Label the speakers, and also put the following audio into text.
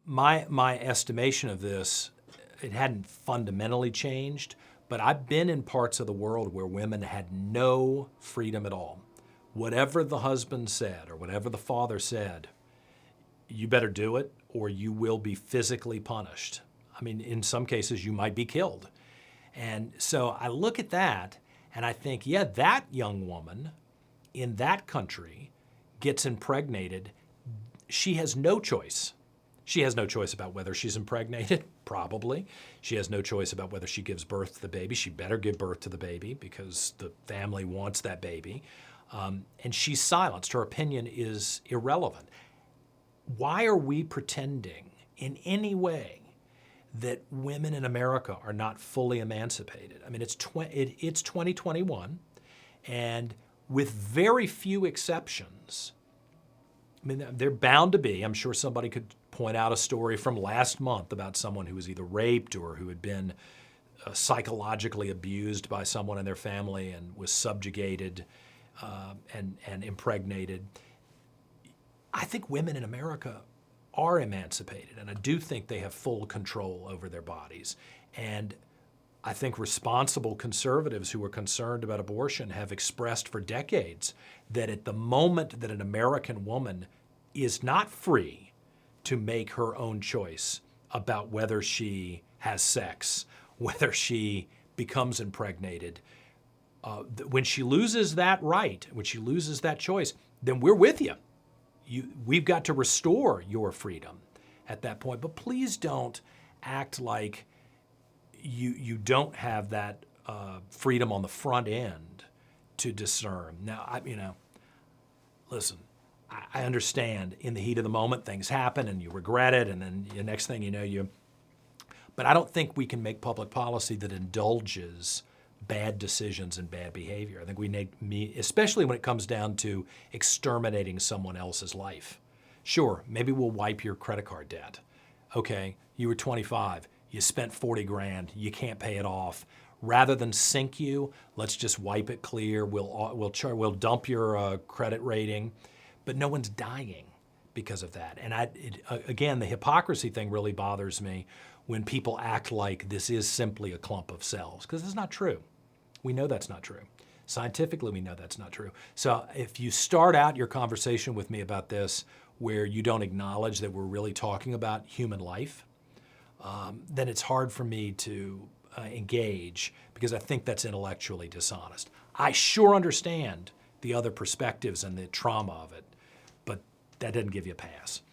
Speaker 1: my estimation of this, it hadn't fundamentally changed, but I've been in parts of the world where women had no freedom at all. Whatever the husband said or whatever the father said, you better do it or you will be physically punished. I mean, in some cases, you might be killed. And so I look at that and I think, yeah, that young woman in that country gets impregnated. She has no choice. She has no choice about whether she's impregnated, probably. She has no choice about whether she gives birth to the baby. She better give birth to the baby because the family wants that baby. And she's silenced. Her opinion is irrelevant. Why are we pretending in any way that women in America are not fully emancipated? I mean, it's 2021, and with very few exceptions, I mean, they're bound to be. I'm sure somebody could point out a story from last month about someone who was either raped or who had been psychologically abused by someone in their family and was subjugated and impregnated. I think women in America are emancipated, and I do think they have full control over their bodies. And I think responsible conservatives who are concerned about abortion have expressed for decades that at the moment that an American woman is not free to make her own choice about whether she has sex, whether she becomes impregnated, when she loses that right, when she loses that choice, then we're with you. We've got to restore your freedom at that point. But please don't act like you don't have that freedom on the front end to discern. Now, listen, I understand in the heat of the moment things happen and you regret it, and then the next thing you know, but I don't think we can make public policy that indulges bad decisions and bad behavior. I think we need, especially when it comes down to exterminating someone else's life. Sure, maybe we'll wipe your credit card debt. Okay, you were 25, you spent 40 grand, you can't pay it off. Rather than sink you, let's just wipe it clear. We'll dump your credit rating, but no one's dying because of that. And again, the hypocrisy thing really bothers me when people act like this is simply a clump of cells, because it's not true. We know that's not true. Scientifically, we know that's not true. So if you start out your conversation with me about this where you don't acknowledge that we're really talking about human life, then it's hard for me to engage, because I think that's intellectually dishonest. I sure understand the other perspectives and the trauma of it, but that doesn't give you a pass.